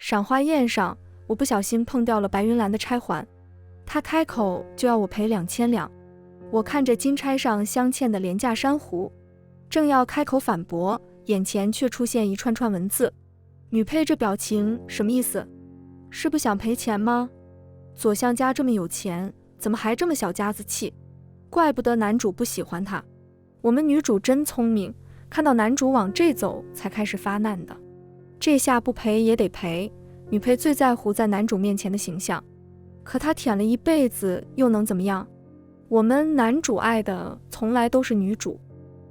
赏花宴上，我不小心碰掉了白云兰的钗环，她开口就要我赔2000两。我看着金钗上镶嵌的廉价珊瑚，正要开口反驳，眼前却出现一串串文字。女配这表情什么意思？是不想赔钱吗？左相家这么有钱，怎么还这么小家子气？怪不得男主不喜欢她。我们女主真聪明，看到男主往这走才开始发难的。这下不赔也得赔，女配最在乎在男主面前的形象，可她舔了一辈子又能怎么样？我们男主爱的从来都是女主，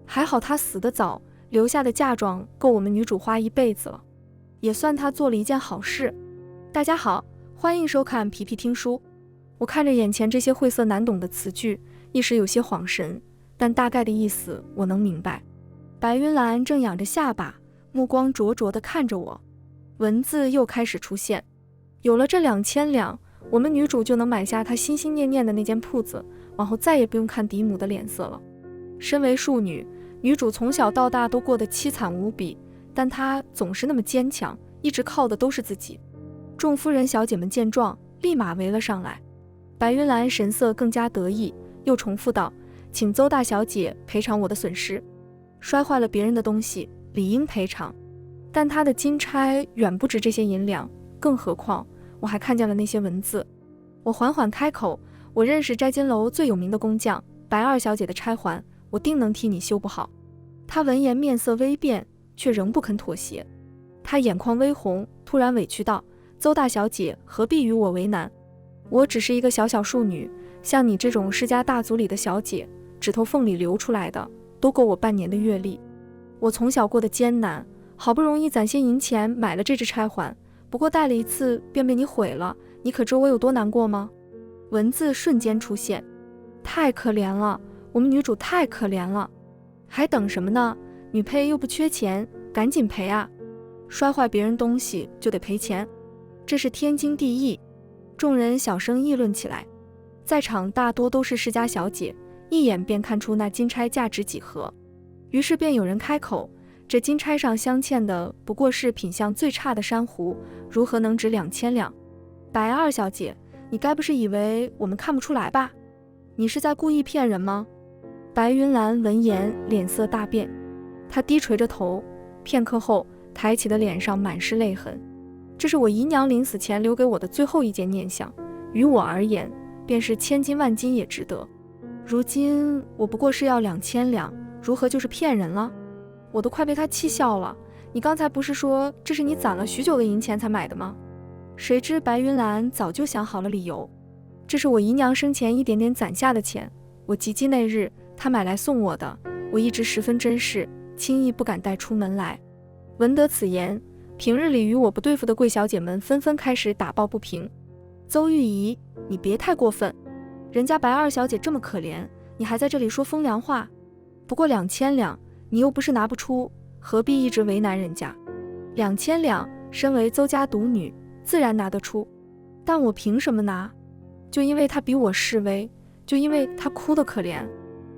还好他死得早，留下的嫁妆够我们女主花一辈子了，也算他做了一件好事。大家好，欢迎收看皮皮听书。我看着眼前这些晦涩难懂的词句，一时有些恍神，但大概的意思我能明白。白云兰正仰着下巴，目光灼灼地看着我，文字又开始出现。有了这2000两，我们女主就能买下她心心念念的那间铺子，往后再也不用看嫡母的脸色了。身为庶女，女主从小到大都过得凄惨无比，但她总是那么坚强，一直靠的都是自己。众夫人小姐们见状，立马围了上来。白云兰神色更加得意，又重复道：“请邹大小姐赔偿我的损失，摔坏了别人的东西，理应赔偿。但她的金钗远不止这些银两，更何况我还看见了那些文字。”我缓缓开口：“我认识摘金楼最有名的工匠，白二小姐的钗环，我定能替你修补好。”她闻言面色微变，却仍不肯妥协。她眼眶微红，突然委屈道：“邹大小姐何必与我为难？我只是一个小小庶女，像你这种世家大族里的小姐，指头缝里流出来的都够我半年的月例。我从小过得艰难，好不容易攒些银钱买了这只钗环，不过戴了一次便被你毁了，你可知我有多难过吗？”文字瞬间出现，太可怜了，我们女主太可怜了。还等什么呢？女配又不缺钱，赶紧赔啊！摔坏别人东西就得赔钱，这是天经地义。众人小声议论起来，在场大多都是世家小姐，一眼便看出那金钗价值几何。于是便有人开口：“这金钗上镶嵌的不过是品相最差的珊瑚，如何能值2000两？白二小姐，你该不是以为我们看不出来吧？你是在故意骗人吗？”白云兰闻言脸色大变，她低垂着头，片刻后抬起的脸上满是泪痕。这是我姨娘临死前留给我的最后一件念想，于我而言，便是千金万金也值得。如今我不过是要2000两，如何就是骗人了？我都快被她气笑了。你刚才不是说这是你攒了许久的银钱才买的吗？谁知白云兰早就想好了理由，这是我姨娘生前一点点攒下的钱，我及笄那日她买来送我的，我一直十分珍视，轻易不敢带出门来。闻得此言，平日里与我不对付的贵小姐们纷纷开始打抱不平。邹玉仪，你别太过分，人家白二小姐这么可怜，你还在这里说风凉话。不过2000两，你又不是拿不出，何必一直为难人家？2000两，身为邹家独女，自然拿得出，但我凭什么拿？就因为她比我示威，就因为她哭得可怜。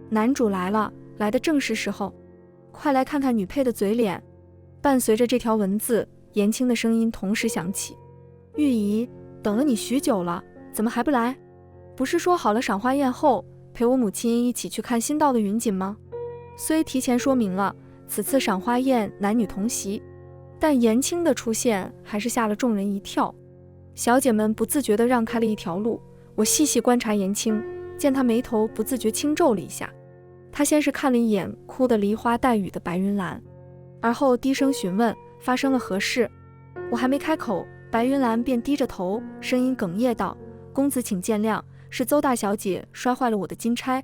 男主来了，来的正是时候，快来看看女配的嘴脸。伴随着这条文字，言轻的声音同时响起：“玉姨，等了你许久了，怎么还不来？不是说好了赏花宴后陪我母亲一起去看新到的云锦吗？”虽提前说明了此次赏花宴男女同席，但言轻的出现还是吓了众人一跳。小姐们不自觉地让开了一条路。我细细观察言轻，见她眉头不自觉轻皱了一下。她先是看了一眼哭得梨花带雨的白云兰，而后低声询问发生了何事。我还没开口，白云兰便低着头，声音哽咽道：“公子请见谅，是邹大小姐摔坏了我的金钗。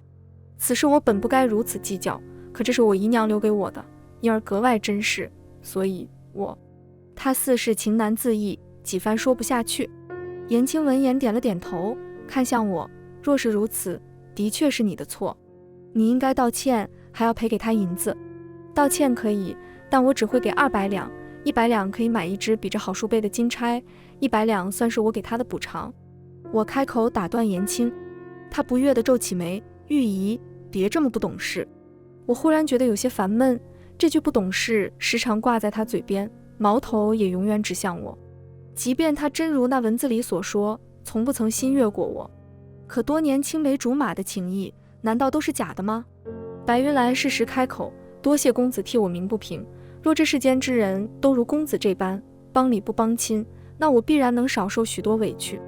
此事我本不该如此计较，可这是我姨娘留给我的，因而格外珍视，所以我……”她似是情难自抑，几番说不下去。言轻闻言点了点头，看向我：“若是如此，的确是你的错，你应该道歉，还要赔给她银子。道歉可以，但我只会给200两，100两可以买一只比这好数倍的金钗，100两算是我给他的补偿。”我开口打断言轻，他不悦地皱起眉：“玉姨，别这么不懂事。”我忽然觉得有些烦闷，这句不懂事时常挂在他嘴边，矛头也永远指向我。即便他真如那文字里所说，从不曾心悦过我，可多年青梅竹马的情谊，难道都是假的吗？白云兰适时开口，多谢公子替我鸣不平，若这世间之人都如公子这般帮理不帮亲，那我必然能少受许多委屈。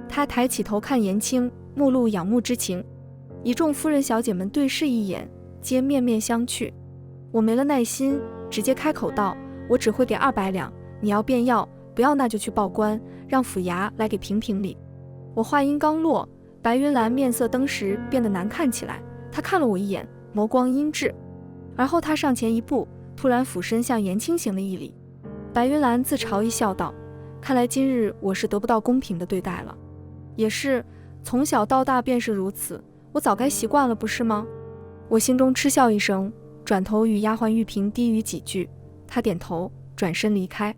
他抬起头看颜青，目露仰慕之情。一众夫人小姐们对视一眼，皆面面相觑。我没了耐心，直接开口道，我只会给200两，你要便要，不要那就去报官，让府衙来给评评理。我话音刚落，白云兰面色登时变得难看起来，她看了我一眼，眸光阴鸷，而后她上前一步，突然俯身向颜青行了一礼。白云兰自嘲一笑道，看来今日我是得不到公平的对待了。也是，从小到大便是如此，我早该习惯了，不是吗？我心中嗤笑一声，转头与丫鬟玉萍低语几句，她点头，转身离开。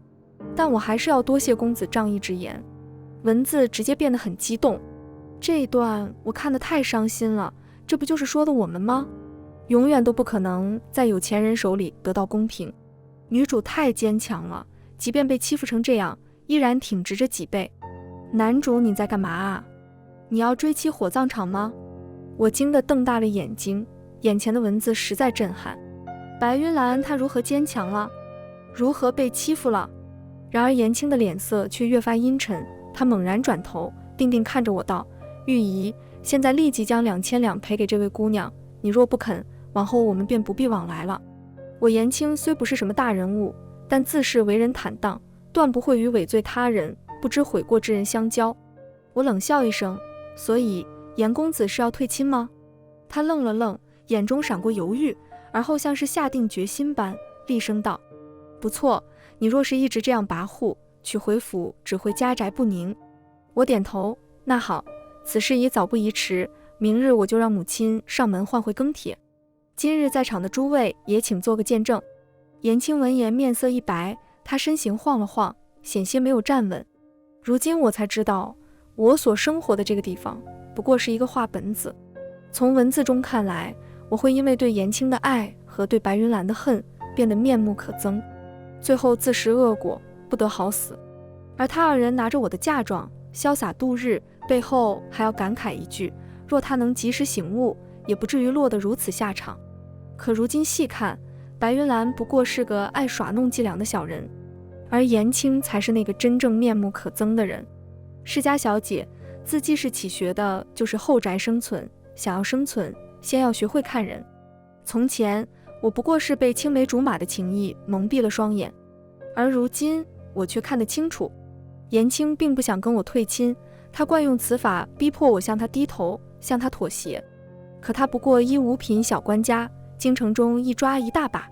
但我还是要多谢公子仗义直言。文字直接变得很激动，这一段我看得太伤心了，这不就是说的我们吗？永远都不可能在有钱人手里得到公平。女主太坚强了，即便被欺负成这样，依然挺直着脊背。男主你在干嘛啊？你要追妻火葬场吗？我惊得瞪大了眼睛，眼前的文字实在震撼。白云兰她如何坚强了？如何被欺负了？然而颜青的脸色却越发阴沉，他猛然转头，定定看着我道，玉姨，现在立即将2000两赔给这位姑娘，你若不肯，往后我们便不必往来了。我颜青虽不是什么大人物，但自是为人坦荡，断不会与伪罪他人不知悔过之人相交。我冷笑一声，所以颜公子是要退亲吗？他愣了愣，眼中闪过犹豫，而后像是下定决心般厉声道，不错，你若是一直这样跋扈，娶回府只会家宅不宁。我点头，那好，此事已早不宜迟，明日我就让母亲上门换回更帖。今日在场的诸位也请做个见证。颜青闻言面色一白，他身形晃了晃，险些没有站稳。如今我才知道，我所生活的这个地方不过是一个话本子。从文字中看来，我会因为对颜青的爱和对白云兰的恨变得面目可憎，最后自食恶果，不得好死。而他二人拿着我的嫁妆潇洒度日，背后还要感慨一句，若他能及时醒悟，也不至于落得如此下场。可如今细看，白云兰不过是个爱耍弄伎俩的小人，而颜青才是那个真正面目可憎的人。世家小姐自记事起学的就是后宅生存，想要生存，先要学会看人。从前我不过是被青梅竹马的情谊蒙蔽了双眼，而如今我却看得清楚，颜青并不想跟我退亲，他惯用此法逼迫我向他低头，向他妥协。可他不过一五品小官家，京城中一抓一大把，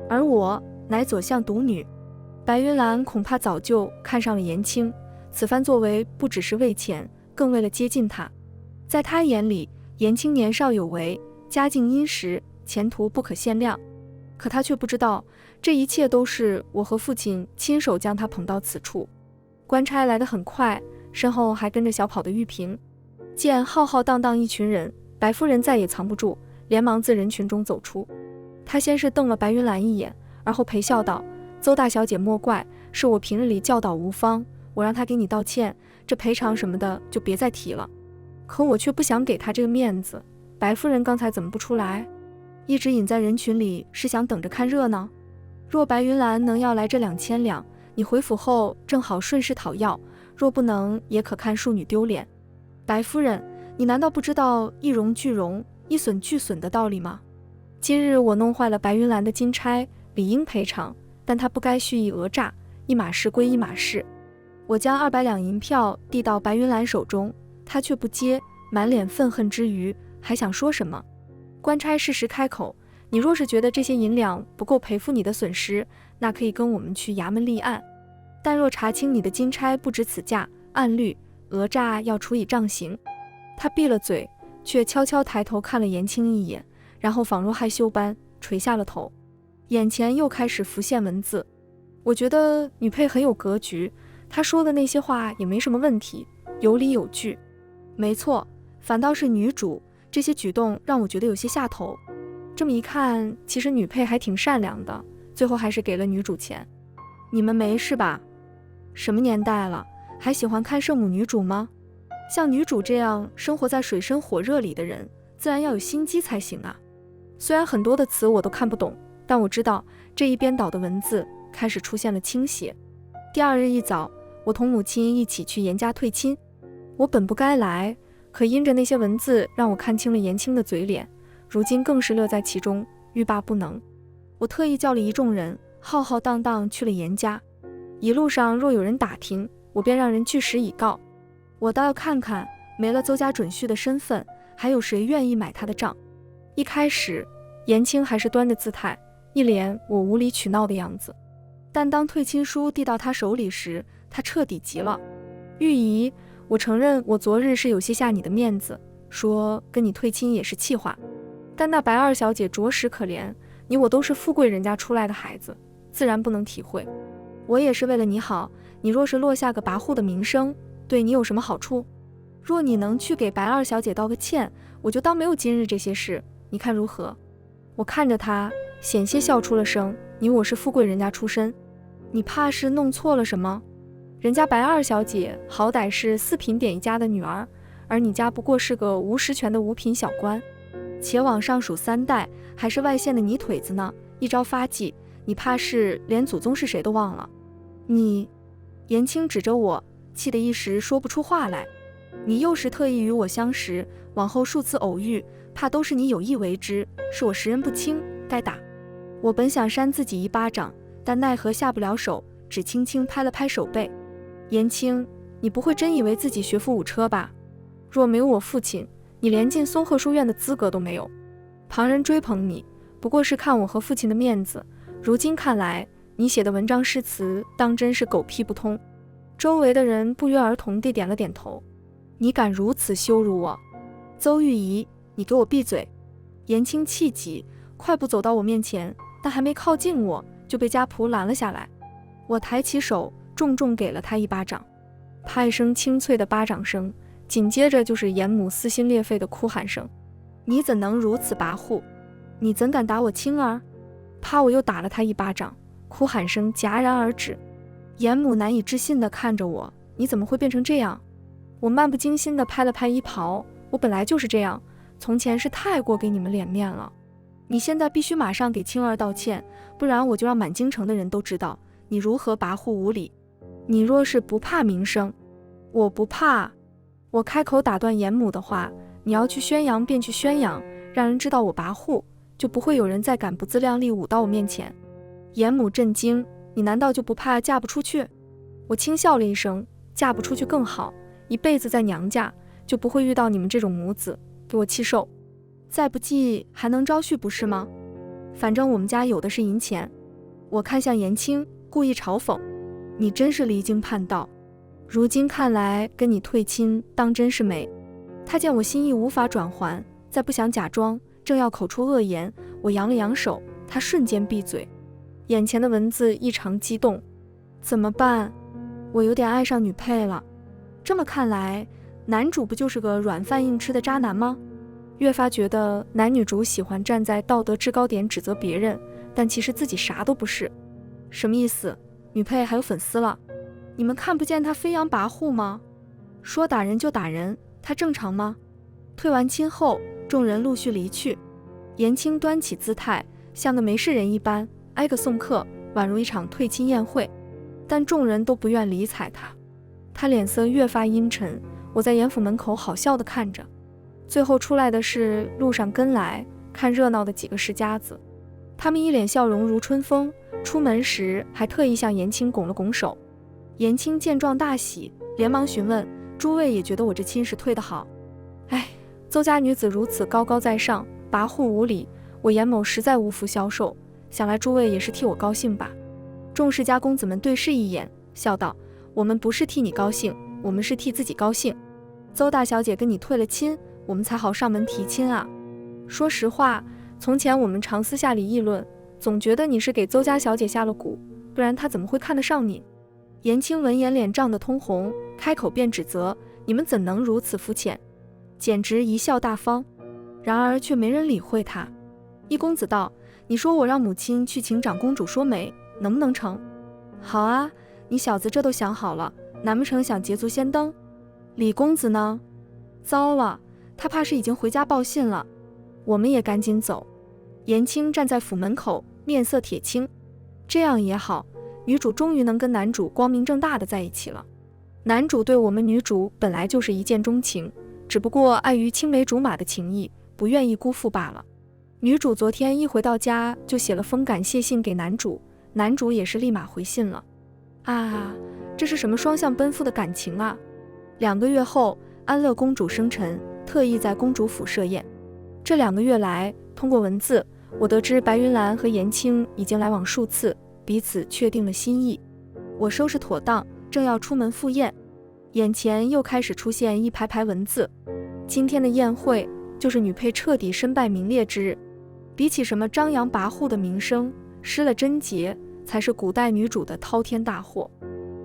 而我乃左相独女。白云兰恐怕早就看上了颜青，此番作为不只是为钱，更为了接近他。在他眼里，颜青年少有为，家境殷实，前途不可限量。可他却不知道，这一切都是我和父亲亲手将他捧到此处。官差来得很快，身后还跟着小跑的玉萍。见浩浩荡荡一群人，白夫人再也藏不住，连忙自人群中走出。她先是瞪了白云兰一眼，而后陪笑道，邹大小姐莫怪，是我平日里教导无方，我让她给你道歉，这赔偿什么的就别再提了。可我却不想给她这个面子，白夫人刚才怎么不出来？一直隐在人群里，是想等着看热闹？若白云兰能要来这2000两，你回府后正好顺势讨要，若不能，也可看庶女丢脸。白夫人，你难道不知道一荣俱荣，一损俱损的道理吗？今日我弄坏了白云兰的金钗，理应赔偿，但她不该蓄意讹诈，一码事归一码事。我将200两银票递到白云兰手中，她却不接，满脸愤恨之余，还想说什么。官差适时开口，你若是觉得这些银两不够赔付你的损失，那可以跟我们去衙门立案，但若查清你的金钗不值此价，按律讹诈要处以杖刑。他闭了嘴，却悄悄抬头看了颜青一眼，然后仿若害羞般垂下了头。眼前又开始浮现文字，我觉得女配很有格局，她说的那些话也没什么问题，有理有据。没错，反倒是女主这些举动让我觉得有些下头。这么一看，其实女配还挺善良的，最后还是给了女主钱。你们没事吧？什么年代了，还喜欢看圣母女主吗？像女主这样生活在水深火热里的人，自然要有心机才行啊。虽然很多的词我都看不懂，但我知道这一边倒的文字开始出现了倾斜。第二日一早，我同母亲一起去严家退亲。我本不该来，可因着那些文字让我看清了严青的嘴脸，如今更是乐在其中，欲罢不能。我特意叫了一众人，浩浩荡荡去了严家。一路上若有人打听，我便让人据实以告。我倒要看看，没了邹家准婿的身份，还有谁愿意买他的账。一开始，严青还是端着姿态，一脸我无理取闹的样子。但当退亲书递到他手里时，他彻底急了。玉姨，我承认我昨日是有些下你的面子，说跟你退亲也是气话。但那白二小姐着实可怜，你我都是富贵人家出来的孩子，自然不能体会。我也是为了你好，你若是落下个跋扈的名声，对你有什么好处？若你能去给白二小姐道个歉，我就当没有今日这些事，你看如何？我看着他，险些笑出了声。你我是富贵人家出身，你怕是弄错了什么？人家白二小姐好歹是四品典一家的女儿，而你家不过是个无实权的五品小官，且往上数3代，还是外县的泥腿子呢。一朝发迹，你怕是连祖宗是谁都忘了。你，严青指着我，气得一时说不出话来。你又是特意与我相识，往后数次偶遇，怕都是你有意为之，是我识人不清，该打。我本想扇自己一巴掌，但奈何下不了手，只轻轻拍了拍手背。严青，你不会真以为自己学富五车吧？若没有我父亲，你连进松鹤书院的资格都没有。旁人追捧你，不过是看我和父亲的面子，如今看来，你写的文章诗词当真是狗屁不通。周围的人不约而同地点了点头。你敢如此羞辱我？邹玉仪，你给我闭嘴！严青气急，快步走到我面前，但还没靠近我，就被家仆拦了下来。我抬起手，重重给了他一巴掌。啪一声清脆的巴掌声，紧接着就是严母撕心裂肺的哭喊声。你怎能如此跋扈？你怎敢打我青儿？啪，我又打了他一巴掌，哭喊声戛然而止。严母难以置信地看着我，你怎么会变成这样？我漫不经心地拍了拍衣袍，我本来就是这样，从前是太过给你们脸面了。你现在必须马上给青儿道歉，不然我就让满京城的人都知道你如何跋扈无礼。你若是不怕名声，我不怕。我开口打断严母的话，你要去宣扬便去宣扬，让人知道我跋扈，就不会有人再敢不自量力舞到我面前。严母震惊，你难道就不怕嫁不出去？我轻笑了一声，嫁不出去更好，一辈子在娘家，就不会遇到你们这种母子，给我气受。再不济还能招婿不是吗？反正我们家有的是银钱。我看向严青，故意嘲讽，你真是离经叛道，如今看来跟你退亲当真是美。他见我心意无法转还，再不想假装，正要口出恶言，我扬了扬手，他瞬间闭嘴。眼前的文字异常激动，怎么办？我有点爱上女配了。这么看来，男主不就是个软饭硬吃的渣男吗？越发觉得男女主喜欢站在道德制高点指责别人，但其实自己啥都不是。什么意思？女配还有粉丝了？你们看不见他飞扬跋扈吗？说打人就打人，他正常吗？退完亲后，众人陆续离去。严青端起姿态，像个没事人一般，挨个送客，宛如一场退亲宴会。但众人都不愿理睬他，他脸色越发阴沉。我在严府门口好笑地看着。最后出来的是路上跟来看热闹的几个世家子，他们一脸笑容如春风，出门时还特意向严青拱了拱手。严青见状大喜，连忙询问，诸位也觉得我这亲事退得好？哎，邹家女子如此高高在上，跋扈无礼，我严某实在无福消受，想来诸位也是替我高兴吧。众世家公子们对视一眼，笑道，我们不是替你高兴，我们是替自己高兴。邹大小姐跟你退了亲，我们才好上门提亲啊。说实话，从前我们常私下里议论，总觉得你是给邹家小姐下了蛊，不然她怎么会看得上你？严青闻言脸涨得通红，开口便指责，你们怎能如此肤浅，简直贻笑大方。然而却没人理会他。一公子道，你说我让母亲去请长公主说媒，能不能成？好啊，你小子这都想好了，难不成想捷足先登？李公子呢？糟了，他怕是已经回家报信了。我们也赶紧走。颜青站在府门口，面色铁青。这样也好，女主终于能跟男主光明正大的在一起了。男主对我们女主本来就是一见钟情，只不过碍于青梅竹马的情谊，不愿意辜负罢了。女主昨天一回到家就写了封感谢信给男主，男主也是立马回信了。啊，这是什么双向奔赴的感情啊！2个月后，安乐公主生辰，特意在公主府设宴。这2个月来，通过文字，我得知白云兰和颜青已经来往数次，彼此确定了心意。我收拾妥当，正要出门赴宴，眼前又开始出现一排排文字。今天的宴会就是女配彻底身败名裂之日。比起什么张扬跋扈的名声，失了贞洁才是古代女主的滔天大祸。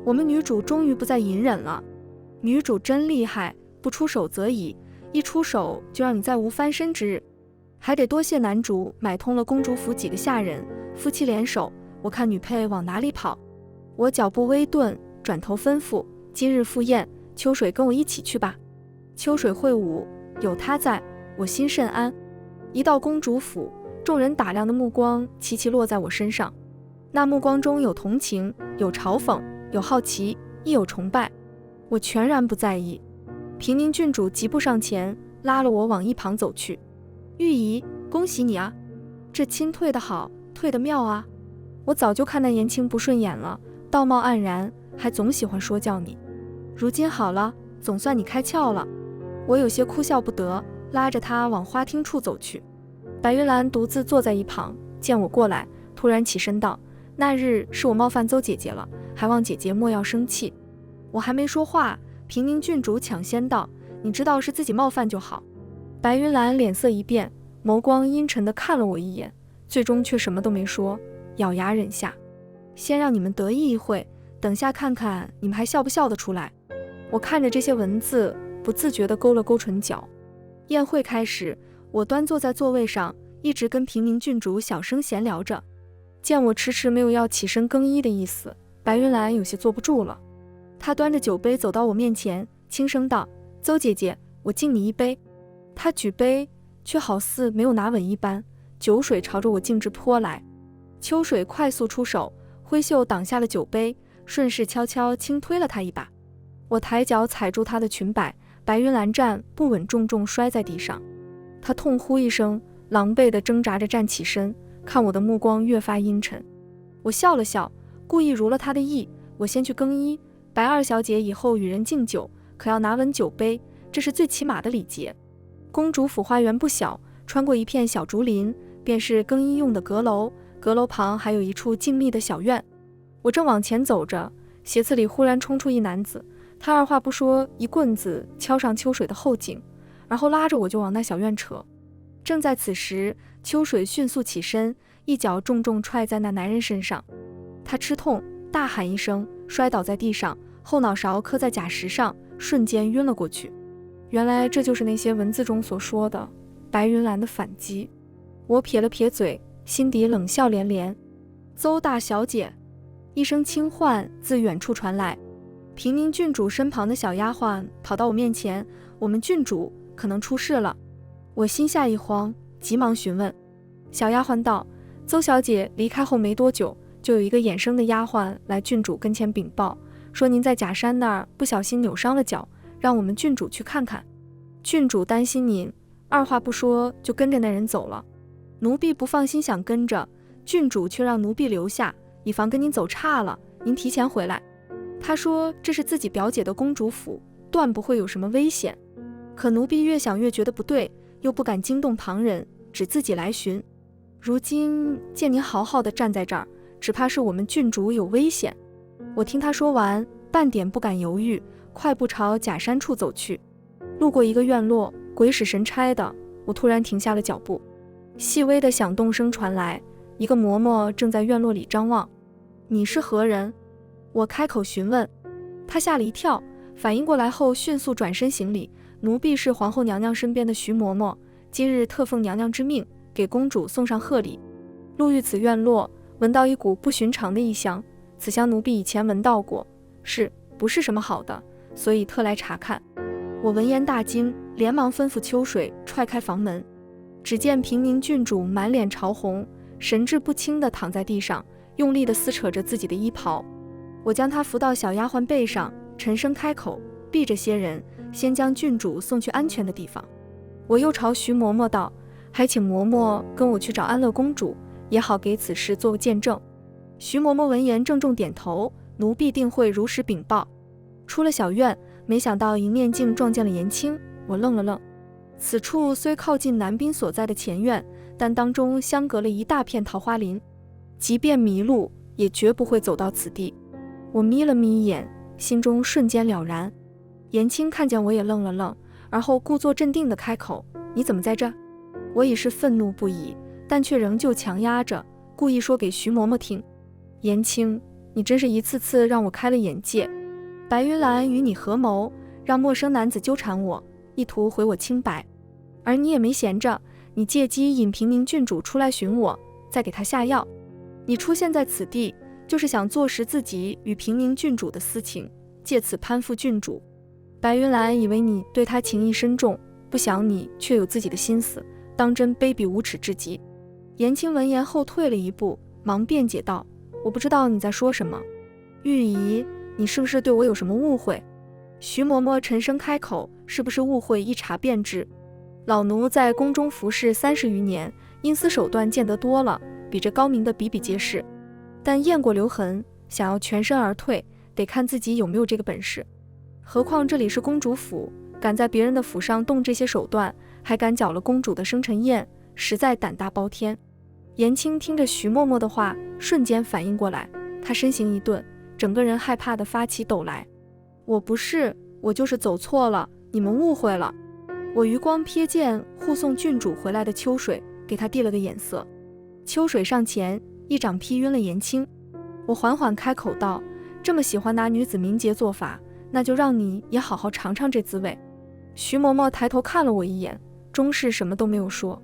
我们女主终于不再隐忍了。女主真厉害，不出手则已，一出手就让你再无翻身之日。还得多谢男主买通了公主府几个下人，夫妻联手，我看女配往哪里跑。我脚步微顿，转头吩咐，今日赴宴，秋水跟我一起去吧。秋水会舞，有她在，我心甚安。一到公主府，众人打量的目光齐齐落在我身上，那目光中有同情，有嘲讽，有好奇，亦有崇拜。我全然不在意。平宁郡主急步上前，拉了我往一旁走去。玉姨，恭喜你啊，这亲退得好，退得妙啊！我早就看那颜青不顺眼了，道貌岸然，还总喜欢说教你。如今好了，总算你开窍了。我有些哭笑不得，拉着他往花厅处走去。白云兰独自坐在一旁，见我过来，突然起身道：那日是我冒犯邹姐姐了，还望姐姐莫要生气。我还没说话，平宁郡主抢先道：你知道是自己冒犯就好。白云兰脸色一变，眸光阴沉地看了我一眼，最终却什么都没说，咬牙忍下。先让你们得意一会，等下看看你们还笑不笑得出来。我看着这些文字，不自觉地勾了勾唇角。宴会开始，我端坐在座位上，一直跟平宁郡主小声闲聊着。见我迟迟没有要起身更衣的意思，白云兰有些坐不住了。她端着酒杯走到我面前，轻声道：邹姐姐，我敬你一杯。她举杯，却好似没有拿稳一般，酒水朝着我径直泼来。秋水快速出手，挥袖挡下了酒杯，顺势悄悄轻推了她一把。我抬脚踩住她的裙摆，白云兰站不稳，重重摔在地上。她痛呼一声，狼狈地挣扎着站起身，看我的目光越发阴沉。我笑了笑，故意如了她的意，我先去更衣。白二小姐以后与人敬酒，可要拿稳酒杯，这是最起码的礼节。公主府花园不小，穿过一片小竹林，便是更衣用的阁楼，阁楼旁还有一处静谧的小院。我正往前走着，斜刺里忽然冲出一男子，他二话不说，一棍子敲上秋水的后颈，然后拉着我就往那小院扯。正在此时，秋水迅速起身，一脚重重踹在那男人身上。他吃痛，大喊一声，摔倒在地上，后脑勺磕在甲石上，瞬间晕了过去。原来这就是那些文字中所说的白云兰的反击。我撇了撇嘴，心底冷笑连连。邹大小姐，一声轻唤自远处传来。平宁郡主身旁的小丫鬟跑到我面前：我们郡主可能出事了。我心下一慌，急忙询问。小丫鬟道：邹小姐离开后没多久，就有一个衍生的丫鬟来郡主跟前禀报，说您在假山那儿不小心扭伤了脚，让我们郡主去看看。郡主担心您，二话不说就跟着那人走了。奴婢不放心想跟着，郡主却让奴婢留下，以防跟您走岔了，您提前回来。她说这是自己表姐的公主府，断不会有什么危险。可奴婢越想越觉得不对，又不敢惊动旁人，只自己来寻。如今见您好好的站在这儿，只怕是我们郡主有危险。我听她说完，半点不敢犹豫，快步朝假山处走去。路过一个院落，鬼使神差的，我突然停下了脚步。细微的响动声传来，一个嬷嬷正在院落里张望。你是何人？我开口询问。她吓了一跳，反应过来后迅速转身行礼。奴婢是皇后娘娘身边的徐嬷嬷，今日特奉娘娘之命，给公主送上贺礼。路遇此院落，闻到一股不寻常的异香，此香奴婢以前闻到过，是不是什么好的，所以特来查看。我闻言大惊，连忙吩咐秋水踹开房门。只见平宁郡主满脸潮红，神志不清地躺在地上，用力地撕扯着自己的衣袍。我将她扶到小丫鬟背上，沉声开口，避着些人，先将郡主送去安全的地方。我又朝徐嬷嬷道，还请嬷嬷跟我去找安乐公主，也好给此事做个见证。徐嬷嬷闻言郑重点头，奴婢定会如实禀报。出了小院，没想到迎面竟撞见了颜青。我愣了愣，此处虽靠近男宾所在的前院，但当中相隔了一大片桃花林，即便迷路也绝不会走到此地。我眯了眯眼，心中瞬间了然。颜青看见我也愣了愣，而后故作镇定地开口，你怎么在这？我已是愤怒不已，但却仍旧强压着，故意说给徐嬷嬷听，颜青，你真是一次次让我开了眼界。白云兰与你合谋，让陌生男子纠缠我，意图毁我清白，而你也没闲着，你借机引平宁郡主出来寻我，再给她下药。你出现在此地，就是想坐实自己与平宁郡主的私情，借此攀附郡主。白云兰以为你对她情意深重，不想你却有自己的心思，当真卑鄙无耻至极。颜青闻言后退了一步，忙辩解道，我不知道你在说什么。玉姨，你是不是对我有什么误会？徐嬷嬷沉声开口，是不是误会一查便知。老奴在宫中服侍30余年，阴私手段见得多了，比这高明的比比皆是，但验过留痕，想要全身而退，得看自己有没有这个本事。何况这里是公主府，敢在别人的府上动这些手段，还敢搅了公主的生辰宴，实在胆大包天。颜青听着徐嬷嬷的话，瞬间反应过来，她身形一顿，整个人害怕地发起抖来。我不是，我就是走错了，你们误会了。我余光瞥见护送郡主回来的秋水，给她递了个眼色。秋水上前一掌劈晕了颜青。我缓缓开口道，这么喜欢拿女子名节做法，那就让你也好好尝尝这滋味。徐嬷嬷抬头看了我一眼，终是什么都没有说。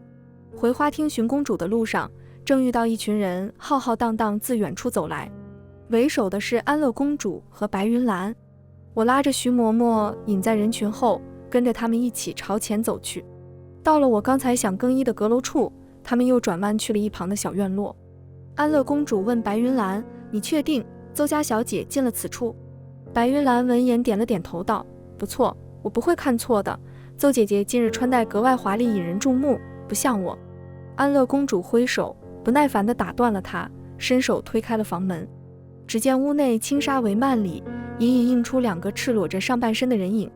回花厅寻公主的路上，正遇到一群人浩浩荡荡自远处走来，为首的是安乐公主和白云兰。我拉着徐嬷嬷隐在人群后，跟着他们一起朝前走去。到了我刚才想更衣的阁楼处，他们又转弯去了一旁的小院落。安乐公主问白云兰，你确定邹家小姐进了此处？白云兰闻言点了点头道，不错，我不会看错的，邹姐姐今日穿戴格外华丽，引人注目，不像我。安乐公主挥手不耐烦地打断了她，伸手推开了房门。只见屋内轻纱帷幔里隐隐映出2个赤裸着上半身的人影。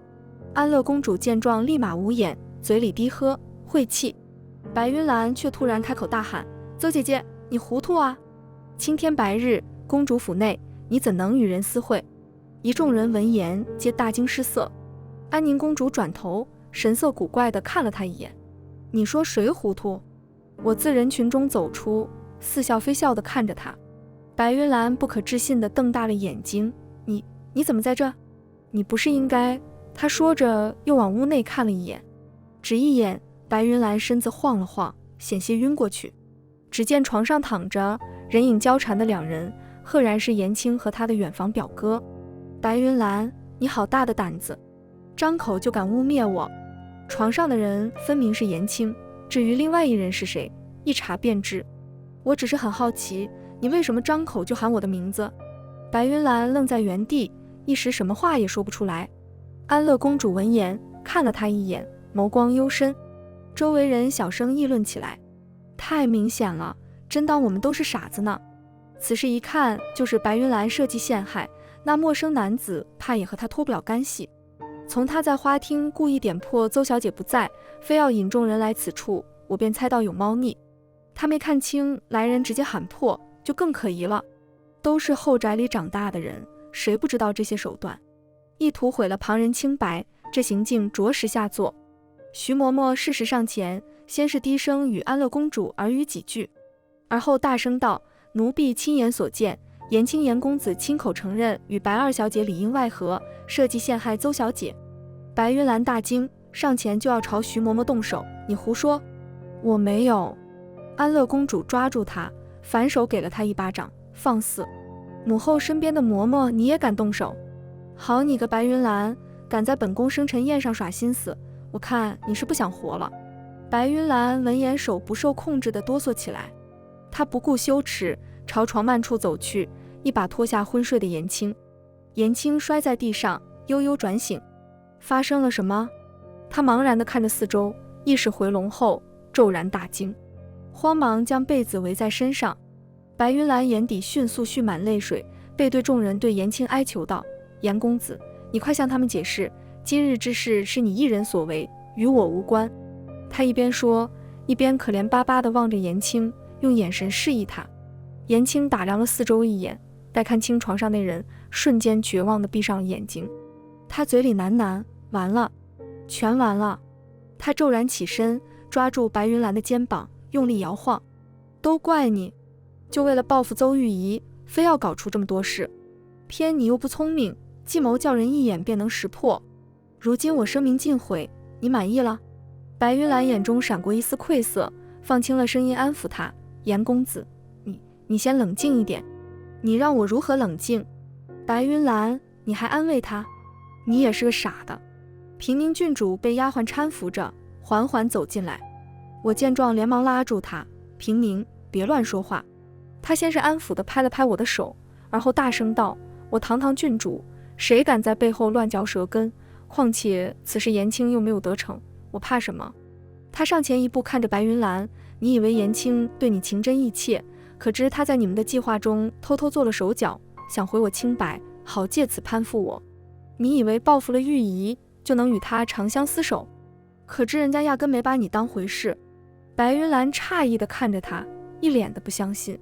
安乐公主见状立马无眼，嘴里低喝晦气。白云兰却突然开口大喊，邹姐姐，你糊涂啊！青天白日，公主府内，你怎能与人私会？一众人闻言皆大惊失色。安宁公主转头，神色古怪地看了她一眼，你说谁糊涂？我自人群中走出，似笑非笑地看着她。白云兰不可置信地瞪大了眼睛，你怎么在这？你不是应该……她说着又往屋内看了一眼，只一眼，白云兰身子晃了晃，险些晕过去。只见床上躺着人影交缠的2人，赫然是颜青和他的远房表哥。白云兰，你好大的胆子，张口就敢污蔑我！床上的人分明是颜青，至于另外一人是谁，一查便知。我只是很好奇，你为什么张口就喊我的名字？白云兰愣在原地，一时什么话也说不出来。安乐公主闻言看了他一眼，眸光幽深。周围人小声议论起来，太明显了，真当我们都是傻子呢。此事一看就是白云兰设计陷害，那陌生男子怕也和他脱不了干系。从他在花厅故意点破邹小姐不在，非要引众人来此处，我便猜到有猫腻。他没看清来人直接喊破，就更可疑了。都是后宅里长大的人，谁不知道这些手段？意图毁了旁人清白，这行径着实下作。徐嬷嬷适时上前，先是低声与安乐公主耳语几句，而后大声道，奴婢亲眼所见，颜青颜公子亲口承认与白二小姐里应外合，设计陷害邹小姐。白云兰大惊，上前就要朝徐嬷嬷动手，你胡说！我没有。安乐公主抓住她，反手给了她一巴掌，放肆！母后身边的嬷嬷你也敢动手？好你个白云兰，敢在本宫生辰宴上耍心思，我看你是不想活了。白云兰闻言手不受控制地哆嗦起来，她不顾羞耻朝床幔处走去，一把拖下昏睡的颜青。颜青摔在地上，悠悠转醒。发生了什么？他茫然地看着四周，意识回笼后骤然大惊，慌忙将被子围在身上。白云兰眼底迅速蓄满泪水，背对众人对颜青哀求道：颜公子，你快向他们解释，今日之事是你一人所为，与我无关。他一边说，一边可怜巴巴地望着颜青，用眼神示意他。颜青打量了四周一眼，待看清床上那人，瞬间绝望地闭上了眼睛。他嘴里喃喃：完了，全完了。他骤然起身，抓住白云兰的肩膀，用力摇晃。都怪你，就为了报复邹玉仪，非要搞出这么多事，偏你又不聪明，计谋叫人一眼便能识破。如今我声名尽毁，你满意了？白云兰眼中闪过一丝愧色，放轻了声音安抚他：颜公子，你先冷静一点。你让我如何冷静？白云兰，你还安慰他？你也是个傻的。平宁郡主被丫鬟搀扶着缓缓走进来，我见状连忙拉住她：平宁，别乱说话。她先是安抚地拍了拍我的手，而后大声道：我堂堂郡主，谁敢在背后乱嚼舌根？况且此时颜青又没有得逞，我怕什么？她上前一步看着白云兰：你以为颜青对你情真意切，可知他在你们的计划中偷偷做了手脚，想毁我清白，好借此攀附我。你以为报复了玉仪就能与他长相厮守，可知人家压根没把你当回事。白云兰诧异地看着他，一脸的不相信，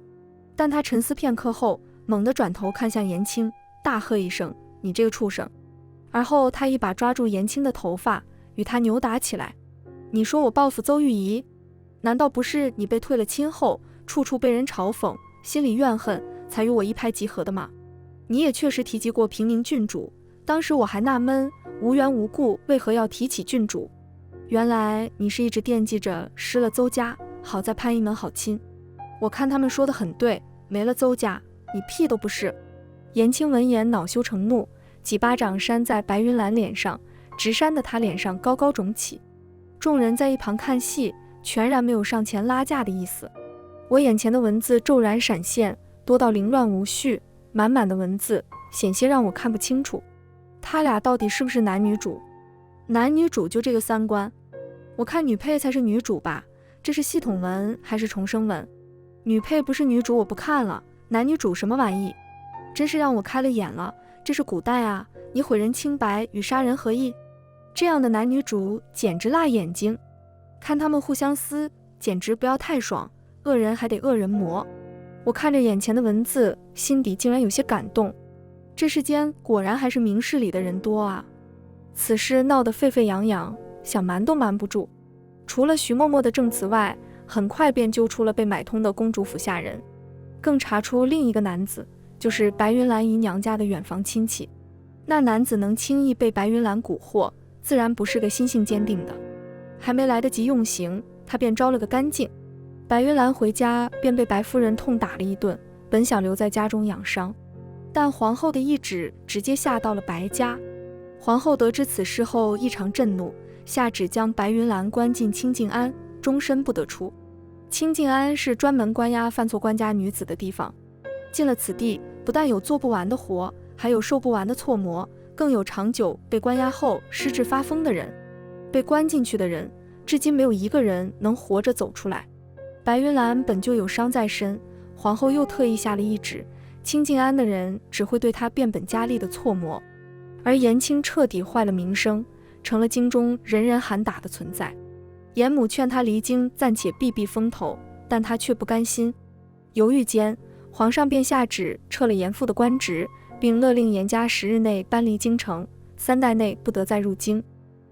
但他沉思片刻后，猛地转头看向颜青，大喝一声：你这个畜生！而后他一把抓住颜青的头发，与他扭打起来。你说我报复邹玉仪，难道不是你被退了亲后，处处被人嘲讽，心里怨恨，才与我一拍即合的吗？你也确实提及过平宁郡主，当时我还纳闷，无缘无故为何要提起郡主？原来你是一直惦记着失了邹家，好再攀一门好亲。我看他们说的很对，没了邹家，你屁都不是。颜青闻言恼羞成怒，几巴掌扇在白云兰脸上，直扇得她脸上高高肿起。众人在一旁看戏，全然没有上前拉架的意思。我眼前的文字骤然闪现，多到凌乱无序，满满的文字险些让我看不清楚。他俩到底是不是男女主？男女主就这个三观？我看女配才是女主吧，这是系统文还是重生文？女配不是女主我不看了，男女主什么玩意？真是让我开了眼了，这是古代啊，你毁人清白与杀人何异？这样的男女主简直辣眼睛，看他们互相撕，简直不要太爽，恶人还得恶人磨。我看着眼前的文字，心底竟然有些感动。这世间果然还是明事理的人多啊！此事闹得沸沸扬扬，想瞒都瞒不住。除了徐嬷嬷的证词外，很快便揪出了被买通的公主府下人，更查出另一个男子，就是白云兰姨娘家的远房亲戚。那男子能轻易被白云兰蛊惑，自然不是个心性坚定的。还没来得及用刑，他便招了个干净。白云兰回家便被白夫人痛打了一顿，本想留在家中养伤，但皇后的懿旨直接下到了白家。皇后得知此事后异常震怒，下旨将白云兰关进清静庵，终身不得出。清静庵是专门关押犯错官家女子的地方，进了此地，不但有做不完的活，还有受不完的错磨，更有长久被关押后失智发疯的人。被关进去的人，至今没有一个人能活着走出来。白云兰本就有伤在身，皇后又特意下了懿旨，清静庵的人只会对她变本加厉的错磨，而颜青彻底坏了名声，成了京中人人喊打的存在。颜母劝他离京，暂且避避风头，但他却不甘心。犹豫间，皇上便下旨撤了颜父的官职，并勒令颜家10日内搬离京城，3代内不得再入京。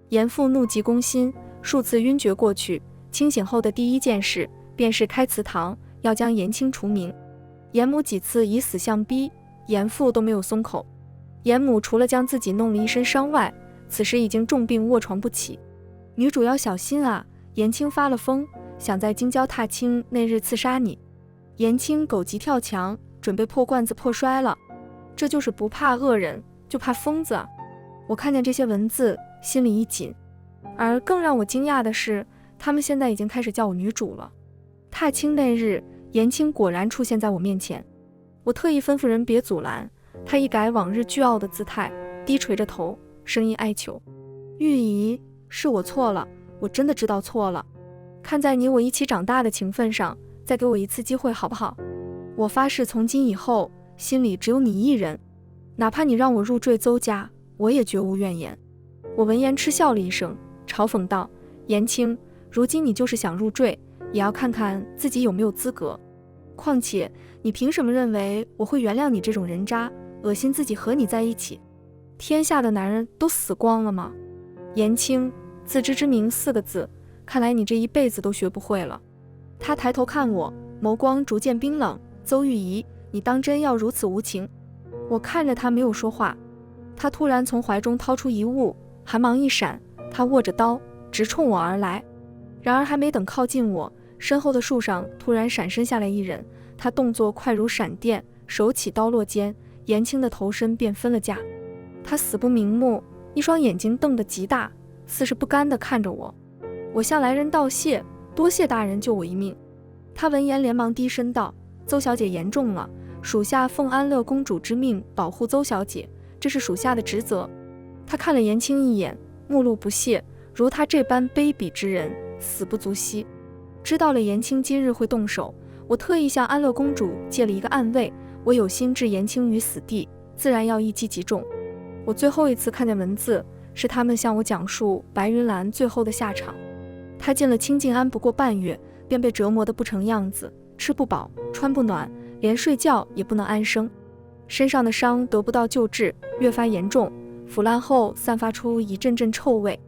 颜父怒急攻心，数次晕厥过去，清醒后的第一件事便是开祠堂，要将颜青除名。颜母几次以死相逼，颜父都没有松口。颜母除了将自己弄了一身伤外，此时已经重病卧床不起。女主要小心啊，颜青发了疯，想在京郊踏青那日刺杀你。颜青狗急跳墙，准备破罐子破摔了。这就是不怕恶人，就怕疯子啊！我看见这些文字，心里一紧。而更让我惊讶的是，他们现在已经开始叫我女主了。踏青那日，颜青果然出现在我面前。我特意吩咐人别阻拦，他一改往日倨傲的姿态，低垂着头，声音哀求：玉姨，是我错了，我真的知道错了。看在你我一起长大的情分上，再给我一次机会好不好？我发誓从今以后，心里只有你一人，哪怕你让我入赘邹家，我也绝无怨言。我闻言嗤笑了一声，嘲讽道：颜青，如今你就是想入赘，也要看看自己有没有资格。况且你凭什么认为我会原谅你这种人渣，恶心自己和你在一起？天下的男人都死光了吗？颜青，自知之明4个字，看来你这一辈子都学不会了。他抬头看我，眸光逐渐冰冷。邹玉仪，你当真要如此无情？我看着他没有说话。他突然从怀中掏出一物，寒芒一闪，他握着刀直冲我而来。然而还没等靠近我，身后的树上突然闪身下来一人，他动作快如闪电，手起刀落间，颜青的头身便分了架。他死不瞑目，一双眼睛瞪得极大，似是不甘地看着我。我向来人道谢，多谢大人救我一命。他闻言连忙低声道：邹小姐言重了，属下奉安乐公主之命保护邹小姐，这是属下的职责。他看了颜青一眼，目露不屑，如他这般卑鄙之人，死不足惜。知道了颜青今日会动手，我特意向安乐公主借了一个暗卫，我有心置颜青于死地，自然要一击即中。我最后一次看见文字，是他们向我讲述白云兰最后的下场。她进了清静庵不过半月，便被折磨得不成样子，吃不饱，穿不暖，连睡觉也不能安生。身上的伤得不到救治，越发严重，腐烂后散发出一阵阵臭味。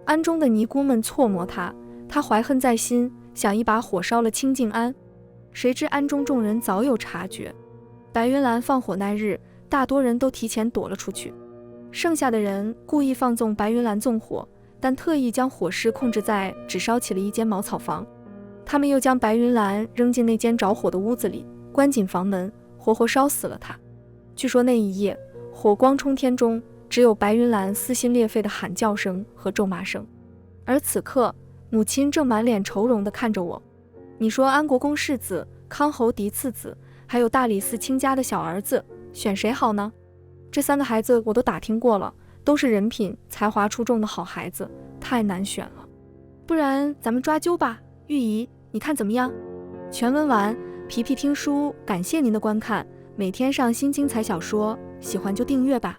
庵中的尼姑们错磨她，她怀恨在心，想一把火烧了清静庵。谁知庵中众人早有察觉，白云兰放火那日，大多人都提前躲了出去。剩下的人故意放纵白云兰纵火，但特意将火势控制在只烧起了一间茅草房。他们又将白云兰扔进那间着火的屋子里，关紧房门，活活烧死了她。据说那一夜，火光冲天中，只有白云兰撕心裂肺的喊叫声和咒骂声。而此刻，母亲正满脸愁容地看着我。你说安国公世子，康侯嫡次子，还有大理寺卿家的小儿子，选谁好呢？这3个孩子我都打听过了，都是人品才华出众的好孩子，太难选了。不然咱们抓阄吧，玉姨，你看怎么样？全文完，皮皮听书感谢您的观看，每天上新精彩小说，喜欢就订阅吧。